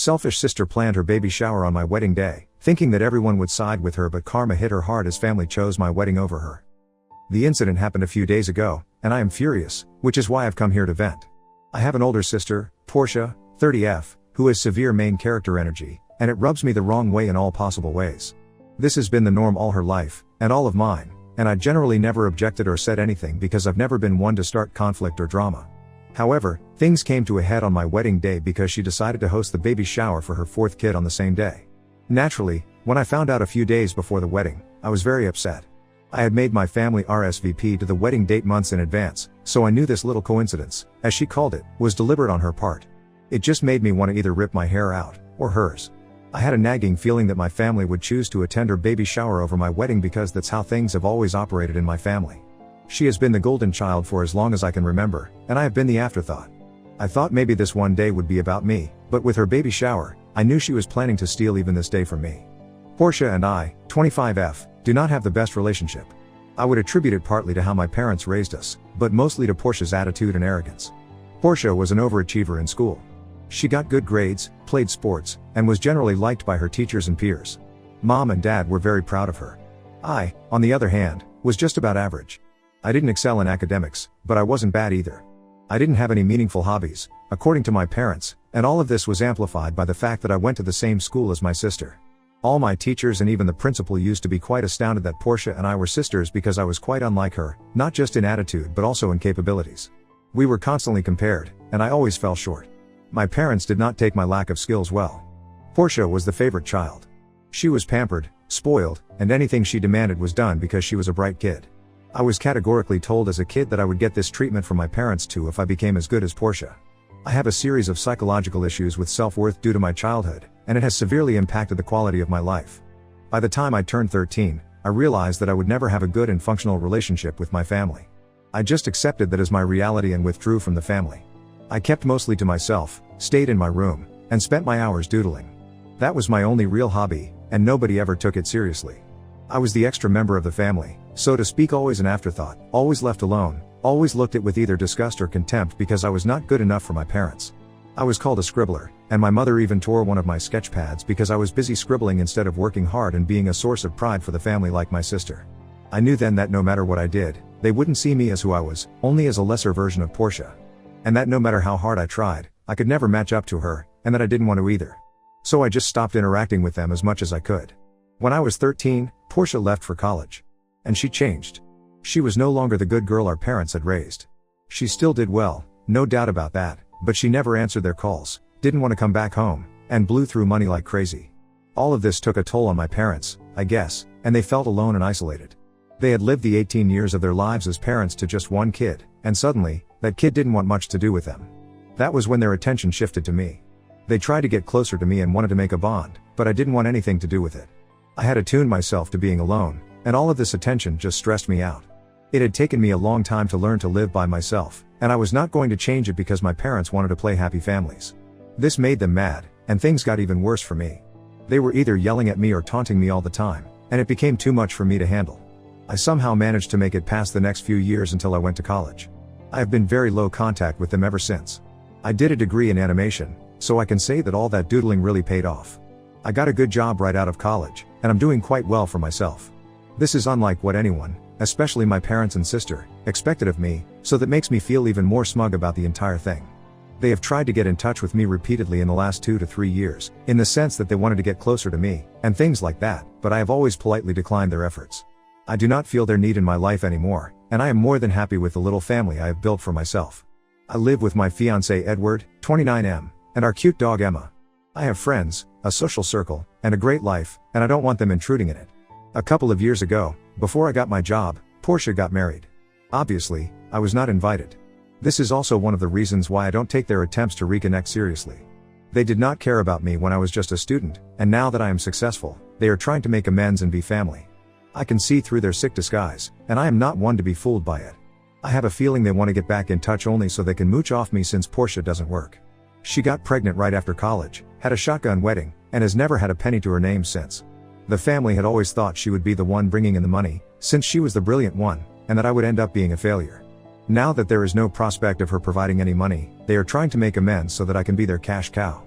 selfish sister planned her baby shower on my wedding day, thinking that everyone would side with her, but karma hit her hard as family chose my wedding over her. The incident happened a few days ago, and I am furious, which is why I've come here to vent. I have an older sister, Portia, 30F, who has severe main character energy, and it rubs me the wrong way in all possible ways. This has been the norm all her life, and all of mine, and I generally never objected or said anything because I've never been one to start conflict or drama. However, things came to a head on my wedding day because she decided to host the baby shower for her fourth kid on the same day. Naturally, when I found out a few days before the wedding, I was very upset. I had made my family RSVP to the wedding date months in advance, so I knew this little coincidence, as she called it, was deliberate on her part. It just made me want to either rip my hair out, or hers. I had a nagging feeling that my family would choose to attend her baby shower over my wedding because that's how things have always operated in my family. She has been the golden child for as long as I can remember, and I have been the afterthought. I thought maybe this one day would be about me, but with her baby shower, I knew she was planning to steal even this day from me. Portia and I, 25F, do not have the best relationship. I would attribute it partly to how my parents raised us, but mostly to Portia's attitude and arrogance. Portia was an overachiever in school. She got good grades, played sports, and was generally liked by her teachers and peers. Mom and Dad were very proud of her. I, on the other hand, was just about average. I didn't excel in academics, but I wasn't bad either. I didn't have any meaningful hobbies, according to my parents, and all of this was amplified by the fact that I went to the same school as my sister. All my teachers and even the principal used to be quite astounded that Portia and I were sisters because I was quite unlike her, not just in attitude but also in capabilities. We were constantly compared, and I always fell short. My parents did not take my lack of skills well. Portia was the favorite child. She was pampered, spoiled, and anything she demanded was done because she was a bright kid. I was categorically told as a kid that I would get this treatment from my parents too if I became as good as Portia. I have a series of psychological issues with self-worth due to my childhood, and it has severely impacted the quality of my life. By the time I turned 13, I realized that I would never have a good and functional relationship with my family. I just accepted that as my reality and withdrew from the family. I kept mostly to myself, stayed in my room, and spent my hours doodling. That was my only real hobby, and nobody ever took it seriously. I was the extra member of the family, so to speak, always an afterthought, always left alone, always looked at with either disgust or contempt because I was not good enough for my parents. I was called a scribbler, and my mother even tore one of my sketch pads because I was busy scribbling instead of working hard and being a source of pride for the family like my sister. I knew then that no matter what I did, they wouldn't see me as who I was, only as a lesser version of Portia. And that no matter how hard I tried, I could never match up to her, and that I didn't want to either. So I just stopped interacting with them as much as I could. When I was 13, Portia left for college. And she changed. She was no longer the good girl our parents had raised. She still did well, no doubt about that, but she never answered their calls, didn't want to come back home, and blew through money like crazy. All of this took a toll on my parents, I guess, and they felt alone and isolated. They had lived the 18 years of their lives as parents to just one kid, and suddenly, that kid didn't want much to do with them. That was when their attention shifted to me. They tried to get closer to me and wanted to make a bond, but I didn't want anything to do with it. I had attuned myself to being alone, and all of this attention just stressed me out. It had taken me a long time to learn to live by myself, and I was not going to change it because my parents wanted to play happy families. This made them mad, and things got even worse for me. They were either yelling at me or taunting me all the time, and it became too much for me to handle. I somehow managed to make it past the next few years until I went to college. I have been very low contact with them ever since. I did a degree in animation, so I can say that all that doodling really paid off. I got a good job right out of college, and I'm doing quite well for myself. This is unlike what anyone, especially my parents and sister, expected of me, so that makes me feel even more smug about the entire thing. They have tried to get in touch with me repeatedly in the last 2 to 3 years, in the sense that they wanted to get closer to me, and things like that, but I have always politely declined their efforts. I do not feel their need in my life anymore, and I am more than happy with the little family I have built for myself. I live with my fiancé Edward, 29M, and our cute dog Emma. I have friends, a social circle, and a great life, and I don't want them intruding in it. A couple of years ago, before I got my job, Portia got married. Obviously, I was not invited. This is also one of the reasons why I don't take their attempts to reconnect seriously. They did not care about me when I was just a student, and now that I am successful, they are trying to make amends and be family. I can see through their sick disguise, and I am not one to be fooled by it. I have a feeling they want to get back in touch only so they can mooch off me since Portia doesn't work. She got pregnant right after college, had a shotgun wedding, and has never had a penny to her name since. The family had always thought she would be the one bringing in the money, since she was the brilliant one, and that I would end up being a failure. Now that there is no prospect of her providing any money, they are trying to make amends so that I can be their cash cow.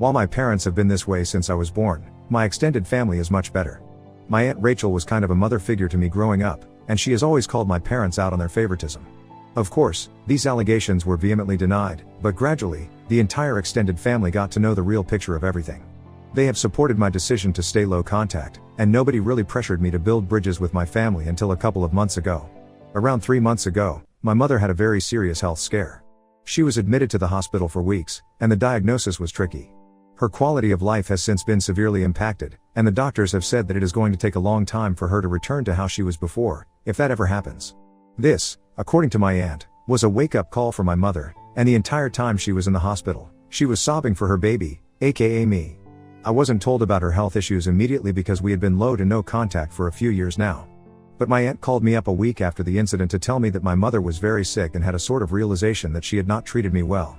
While my parents have been this way since I was born, my extended family is much better. My Aunt Rachel was kind of a mother figure to me growing up, and she has always called my parents out on their favoritism. Of course, these allegations were vehemently denied, but gradually, the entire extended family got to know the real picture of everything. They have supported my decision to stay low contact, and nobody really pressured me to build bridges with my family until a couple of months ago. Around 3 months ago, my mother had a very serious health scare. She was admitted to the hospital for weeks, and the diagnosis was tricky. Her quality of life has since been severely impacted, and the doctors have said that it is going to take a long time for her to return to how she was before, if that ever happens. This, according to my aunt, was a wake-up call for my mother, and the entire time she was in the hospital, she was sobbing for her baby, aka me. I wasn't told about her health issues immediately because we had been low to no contact for a few years now. But my aunt called me up a week after the incident to tell me that my mother was very sick and had a sort of realization that she had not treated me well.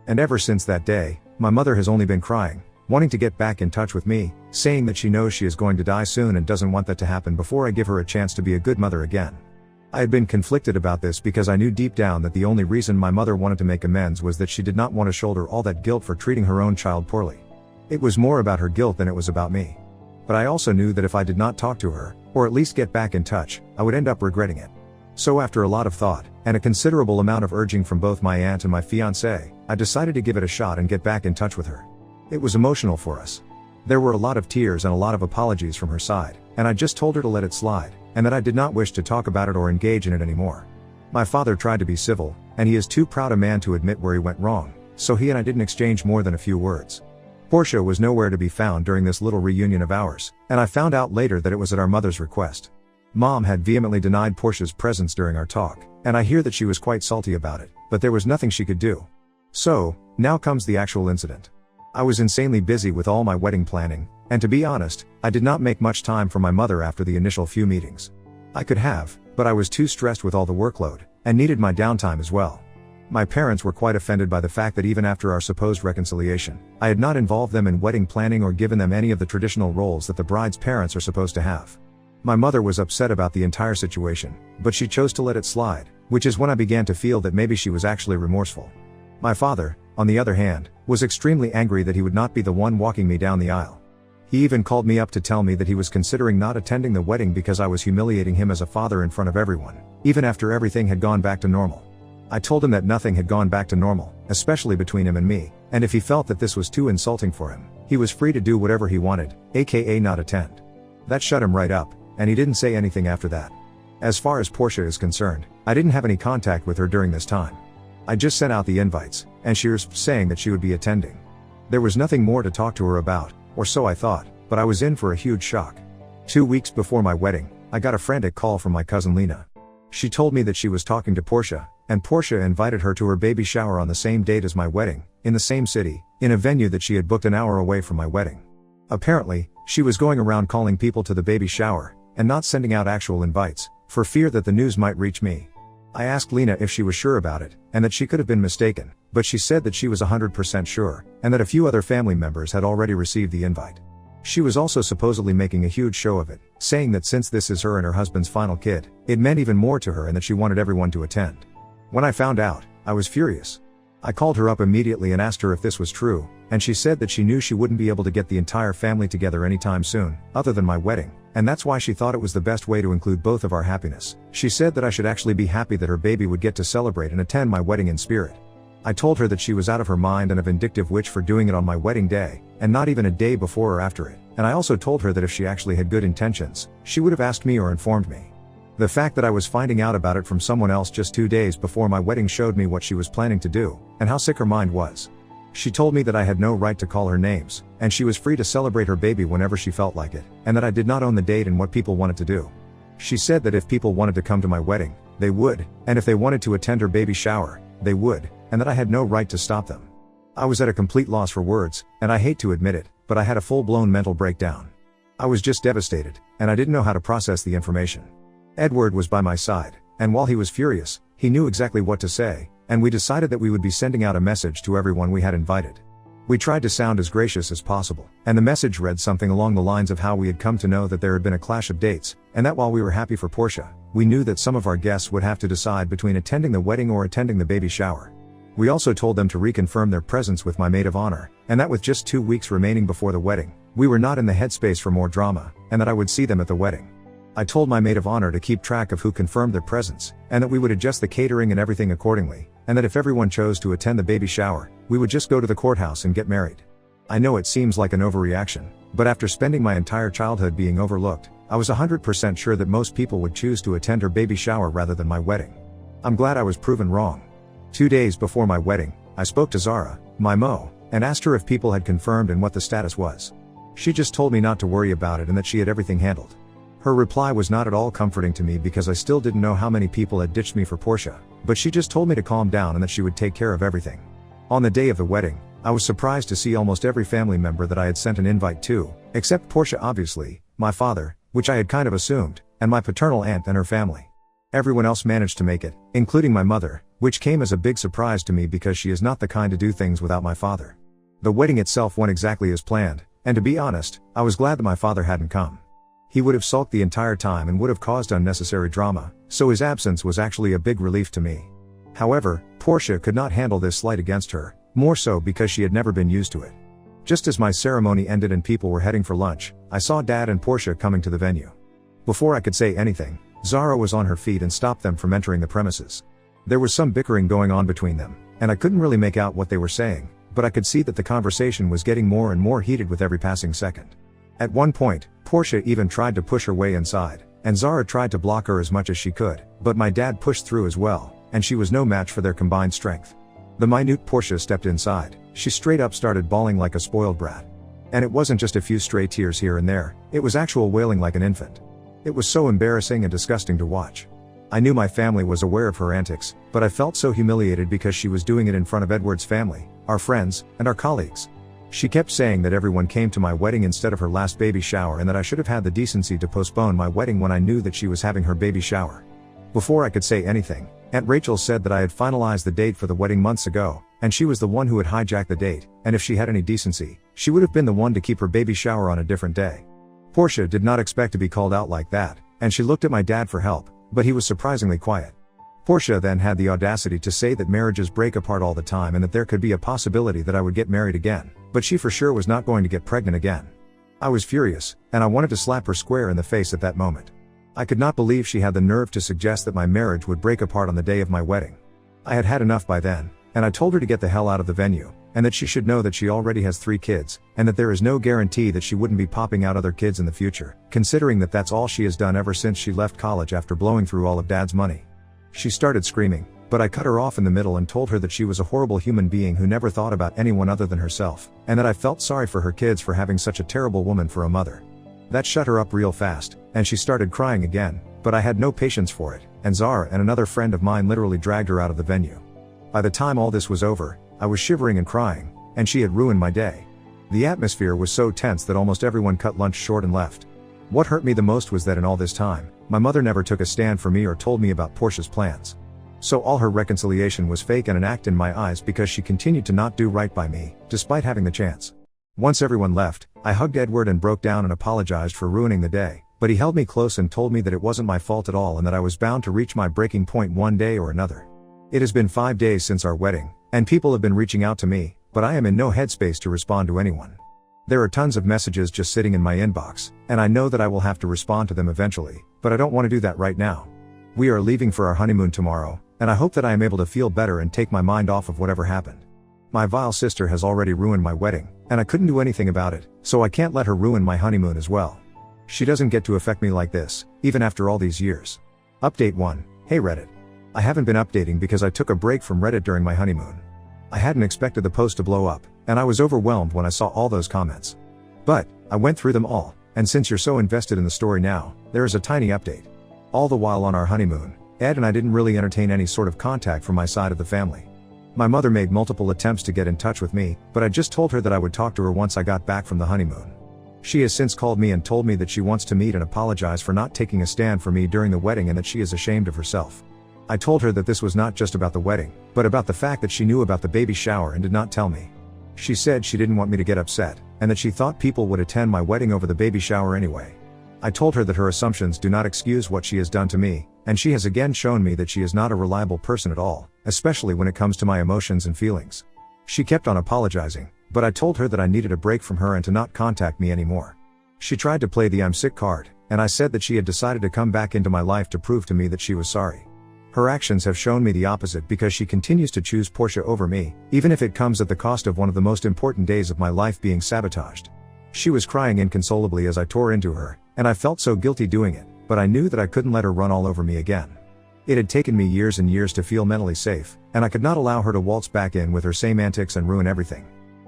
And ever since that day, my mother has only been crying, wanting to get back in touch with me, saying that she knows she is going to die soon and doesn't want that to happen before I give her a chance to be a good mother again. I had been conflicted about this because I knew deep down that the only reason my mother wanted to make amends was that she did not want to shoulder all that guilt for treating her own child poorly. It was more about her guilt than it was about me. But I also knew that if I did not talk to her, or at least get back in touch, I would end up regretting it. So after a lot of thought, and a considerable amount of urging from both my aunt and my fiancé, I decided to give it a shot and get back in touch with her. It was emotional for us. There were a lot of tears and a lot of apologies from her side, and I just told her to let it slide, and that I did not wish to talk about it or engage in it anymore. My father tried to be civil, and he is too proud a man to admit where he went wrong, so he and I didn't exchange more than a few words. Portia was nowhere to be found during this little reunion of ours, and I found out later that it was at our mother's request. Mom had vehemently denied Portia's presence during our talk, and I hear that she was quite salty about it, but there was nothing she could do. So, now comes the actual incident. I was insanely busy with all my wedding planning, and to be honest, I did not make much time for my mother after the initial few meetings. I could have, but I was too stressed with all the workload, and needed my downtime as well. My parents were quite offended by the fact that even after our supposed reconciliation, I had not involved them in wedding planning or given them any of the traditional roles that the bride's parents are supposed to have. My mother was upset about the entire situation, but she chose to let it slide, which is when I began to feel that maybe she was actually remorseful. My father, on the other hand, was extremely angry that he would not be the one walking me down the aisle. He even called me up to tell me that he was considering not attending the wedding because I was humiliating him as a father in front of everyone, even after everything had gone back to normal. I told him that nothing had gone back to normal, especially between him and me, and if he felt that this was too insulting for him, he was free to do whatever he wanted, aka not attend. That shut him right up, and he didn't say anything after that. As far as Portia is concerned, I didn't have any contact with her during this time. I just sent out the invites, and she was saying that she would be attending. There was nothing more to talk to her about, or so I thought, but I was in for a huge shock. 2 weeks before my wedding, I got a frantic call from my cousin Lena. She told me that she was talking to Portia, and Portia invited her to her baby shower on the same date as my wedding, in the same city, in a venue that she had booked an hour away from my wedding. Apparently, she was going around calling people to the baby shower, and not sending out actual invites, for fear that the news might reach me. I asked Lena if she was sure about it, and that she could have been mistaken, but she said that she was 100% sure, and that a few other family members had already received the invite. She was also supposedly making a huge show of it, saying that since this is her and her husband's final kid, it meant even more to her and that she wanted everyone to attend. When I found out, I was furious. I called her up immediately and asked her if this was true, and she said that she knew she wouldn't be able to get the entire family together anytime soon, other than my wedding, and that's why she thought it was the best way to include both of our happiness. She said that I should actually be happy that her baby would get to celebrate and attend my wedding in spirit. I told her that she was out of her mind and a vindictive witch for doing it on my wedding day, and not even a day before or after it, and I also told her that if she actually had good intentions, she would have asked me or informed me. The fact that I was finding out about it from someone else just 2 days before my wedding showed me what she was planning to do, and how sick her mind was. She told me that I had no right to call her names, and she was free to celebrate her baby whenever she felt like it, and that I did not own the date and what people wanted to do. She said that if people wanted to come to my wedding, they would, and if they wanted to attend her baby shower, they would, and that I had no right to stop them. I was at a complete loss for words, and I hate to admit it, but I had a full-blown mental breakdown. I was just devastated, and I didn't know how to process the information. Edward was by my side, and while he was furious, he knew exactly what to say, and we decided that we would be sending out a message to everyone we had invited. We tried to sound as gracious as possible, and the message read something along the lines of how we had come to know that there had been a clash of dates, and that while we were happy for Portia, we knew that some of our guests would have to decide between attending the wedding or attending the baby shower. We also told them to reconfirm their presence with my maid of honor, and that with just 2 weeks remaining before the wedding, we were not in the headspace for more drama, and that I would see them at the wedding. I told my maid of honor to keep track of who confirmed their presence, and that we would adjust the catering and everything accordingly, and that if everyone chose to attend the baby shower, we would just go to the courthouse and get married. I know it seems like an overreaction, but after spending my entire childhood being overlooked, I was 100% sure that most people would choose to attend her baby shower rather than my wedding. I'm glad I was proven wrong. 2 days before my wedding, I spoke to Zara, my Mo, and asked her if people had confirmed and what the status was. She just told me not to worry about it and that she had everything handled. Her reply was not at all comforting to me because I still didn't know how many people had ditched me for Portia, but she just told me to calm down and that she would take care of everything. On the day of the wedding, I was surprised to see almost every family member that I had sent an invite to, except Portia obviously, my father, which I had kind of assumed, and my paternal aunt and her family. Everyone else managed to make it, including my mother, which came as a big surprise to me because she is not the kind to do things without my father. The wedding itself went exactly as planned, and to be honest, I was glad that my father hadn't come. He would have sulked the entire time and would have caused unnecessary drama, so his absence was actually a big relief to me. However, Portia could not handle this slight against her, more so because she had never been used to it. Just as my ceremony ended and people were heading for lunch, I saw Dad and Portia coming to the venue. Before I could say anything, Zara was on her feet and stopped them from entering the premises. There was some bickering going on between them, and I couldn't really make out what they were saying, but I could see that the conversation was getting more and more heated with every passing second. At one point, Portia even tried to push her way inside, and Zara tried to block her as much as she could, but my dad pushed through as well, and she was no match for their combined strength. The minute Portia stepped inside, she straight up started bawling like a spoiled brat. And it wasn't just a few stray tears here and there, it was actual wailing like an infant. It was so embarrassing and disgusting to watch. I knew my family was aware of her antics, but I felt so humiliated because she was doing it in front of Edward's family, our friends, and our colleagues. She kept saying that everyone came to my wedding instead of her last baby shower and that I should have had the decency to postpone my wedding when I knew that she was having her baby shower. Before I could say anything, Aunt Rachel said that I had finalized the date for the wedding months ago, and she was the one who had hijacked the date, and if she had any decency, she would have been the one to keep her baby shower on a different day. Portia did not expect to be called out like that, and she looked at my dad for help, but he was surprisingly quiet. Portia then had the audacity to say that marriages break apart all the time and that there could be a possibility that I would get married again, but she for sure was not going to get pregnant again. I was furious, and I wanted to slap her square in the face at that moment. I could not believe she had the nerve to suggest that my marriage would break apart on the day of my wedding. I had had enough by then, and I told her to get the hell out of the venue, and that she should know that she already has 3 kids, and that there is no guarantee that she wouldn't be popping out other kids in the future, considering that that's all she has done ever since she left college after blowing through all of Dad's money. She started screaming, but I cut her off in the middle and told her that she was a horrible human being who never thought about anyone other than herself, and that I felt sorry for her kids for having such a terrible woman for a mother. That shut her up real fast, and she started crying again, but I had no patience for it, and Zara and another friend of mine literally dragged her out of the venue. By the time all this was over, I was shivering and crying, and she had ruined my day. The atmosphere was so tense that almost everyone cut lunch short and left. What hurt me the most was that in all this time, my mother never took a stand for me or told me about Portia's plans. So all her reconciliation was fake and an act in my eyes because she continued to not do right by me, despite having the chance. Once everyone left, I hugged Edward and broke down and apologized for ruining the day, but he held me close and told me that it wasn't my fault at all and that I was bound to reach my breaking point one day or another. It has been 5 days since our wedding, and people have been reaching out to me, but I am in no headspace to respond to anyone. There are tons of messages just sitting in my inbox, and I know that I will have to respond to them eventually, but I don't want to do that right now. We are leaving for our honeymoon tomorrow, and I hope that I am able to feel better and take my mind off of whatever happened. My vile sister has already ruined my wedding, and I couldn't do anything about it, so I can't let her ruin my honeymoon as well. She doesn't get to affect me like this, even after all these years. Update 1. Hey Reddit. I haven't been updating because I took a break from Reddit during my honeymoon. I hadn't expected the post to blow up, and I was overwhelmed when I saw all those comments. But, I went through them all, and since you're so invested in the story now, there is a tiny update. All the while on our honeymoon, Ed and I didn't really entertain any sort of contact from my side of the family. My mother made multiple attempts to get in touch with me, but I just told her that I would talk to her once I got back from the honeymoon. She has since called me and told me that she wants to meet and apologize for not taking a stand for me during the wedding and that she is ashamed of herself. I told her that this was not just about the wedding, but about the fact that she knew about the baby shower and did not tell me. She said she didn't want me to get upset, and that she thought people would attend my wedding over the baby shower anyway. I told her that her assumptions do not excuse what she has done to me, and she has again shown me that she is not a reliable person at all, especially when it comes to my emotions and feelings. She kept on apologizing, but I told her that I needed a break from her and to not contact me anymore. She tried to play the I'm sick card, and I said that she had decided to come back into my life to prove to me that she was sorry. Her actions have shown me the opposite because she continues to choose Portia over me, even if it comes at the cost of one of the most important days of my life being sabotaged. She was crying inconsolably as I tore into her, and I felt so guilty doing it, but I knew that I couldn't let her run all over me again. It had taken me years and years to feel mentally safe, and I could not allow her to waltz back in with her same antics and ruin everything.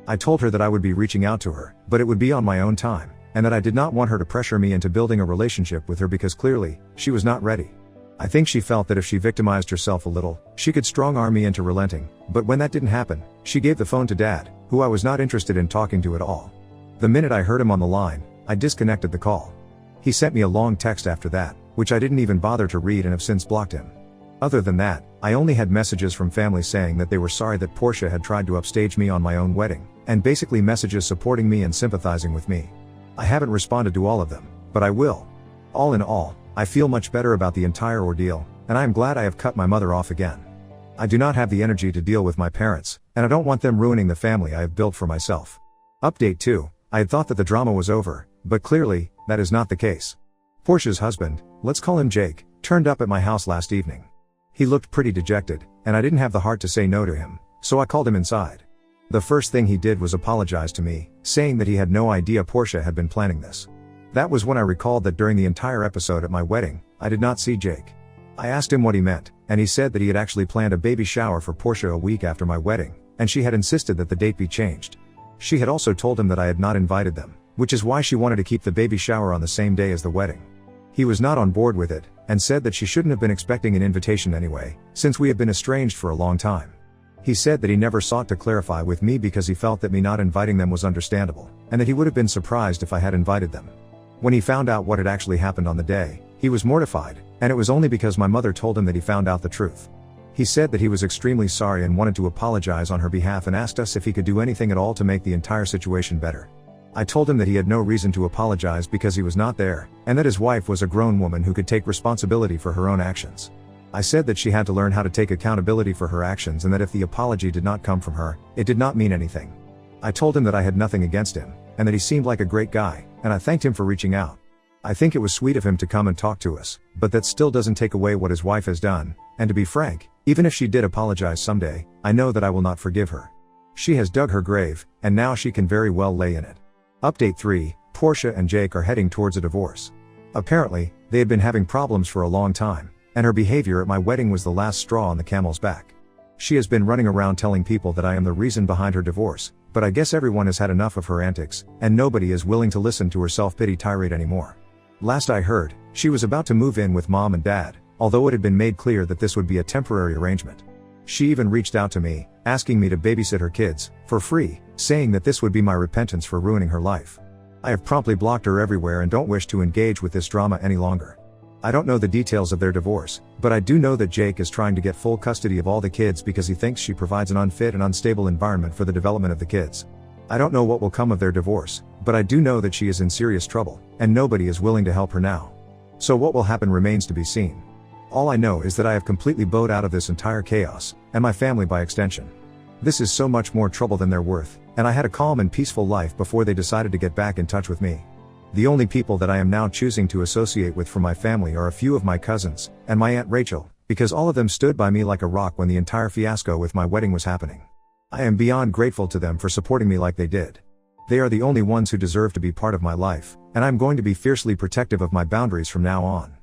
I told her that I would be reaching out to her, but it would be on my own time, and that I did not want her to pressure me into building a relationship with her because clearly, she was not ready. I think she felt that if she victimized herself a little, she could strong-arm me into relenting, but when that didn't happen, she gave the phone to Dad, who I was not interested in talking to at all. The minute I heard him on the line, I disconnected the call. He sent me a long text after that, which I didn't even bother to read and have since blocked him. Other than that, I only had messages from family saying that they were sorry that Portia had tried to upstage me on my own wedding, and basically messages supporting me and sympathizing with me. I haven't responded to all of them, but I will. All in all, I feel much better about the entire ordeal, and I am glad I have cut my mother off again. I do not have the energy to deal with my parents, and I don't want them ruining the family I have built for myself. Update 2. I had thought that the drama was over, but clearly, that is not the case. Portia's husband, let's call him Jake, turned up at my house last evening. He looked pretty dejected, and I didn't have the heart to say no to him, so I called him inside. The first thing he did was apologize to me, saying that he had no idea Portia had been planning this. That was when I recalled that during the entire episode at my wedding, I did not see Jake. I asked him what he meant, and he said that he had actually planned a baby shower for Portia a week after my wedding, and she had insisted that the date be changed. She had also told him that I had not invited them, which is why she wanted to keep the baby shower on the same day as the wedding. He was not on board with it, and said that she shouldn't have been expecting an invitation anyway, since we had been estranged for a long time. He said that he never sought to clarify with me because he felt that me not inviting them was understandable, and that he would have been surprised if I had invited them. When he found out what had actually happened on the day, he was mortified, and it was only because my mother told him that he found out the truth. He said that he was extremely sorry and wanted to apologize on her behalf and asked us if he could do anything at all to make the entire situation better. I told him that he had no reason to apologize because he was not there, and that his wife was a grown woman who could take responsibility for her own actions. I said that she had to learn how to take accountability for her actions and that if the apology did not come from her, it did not mean anything. I told him that I had nothing against him, and that he seemed like a great guy, and I thanked him for reaching out. I think it was sweet of him to come and talk to us, but that still doesn't take away what his wife has done, and to be frank, even if she did apologize someday, I know that I will not forgive her. She has dug her grave, and now she can very well lay in it. Update 3, Portia and Jake are heading towards a divorce. Apparently, they had been having problems for a long time, and her behavior at my wedding was the last straw on the camel's back. She has been running around telling people that I am the reason behind her divorce, but I guess everyone has had enough of her antics, and nobody is willing to listen to her self-pity tirade anymore. Last I heard, she was about to move in with Mom and Dad, although it had been made clear that this would be a temporary arrangement. She even reached out to me, asking me to babysit her kids, for free, saying that this would be my repentance for ruining her life. I have promptly blocked her everywhere and don't wish to engage with this drama any longer. I don't know the details of their divorce, but I do know that Jake is trying to get full custody of all the kids because he thinks she provides an unfit and unstable environment for the development of the kids. I don't know what will come of their divorce, but I do know that she is in serious trouble, and nobody is willing to help her now. So what will happen remains to be seen. All I know is that I have completely bowed out of this entire chaos, and my family by extension. This is so much more trouble than they're worth, and I had a calm and peaceful life before they decided to get back in touch with me. The only people that I am now choosing to associate with for my family are a few of my cousins, and my Aunt Rachel, because all of them stood by me like a rock when the entire fiasco with my wedding was happening. I am beyond grateful to them for supporting me like they did. They are the only ones who deserve to be part of my life, and I'm going to be fiercely protective of my boundaries from now on.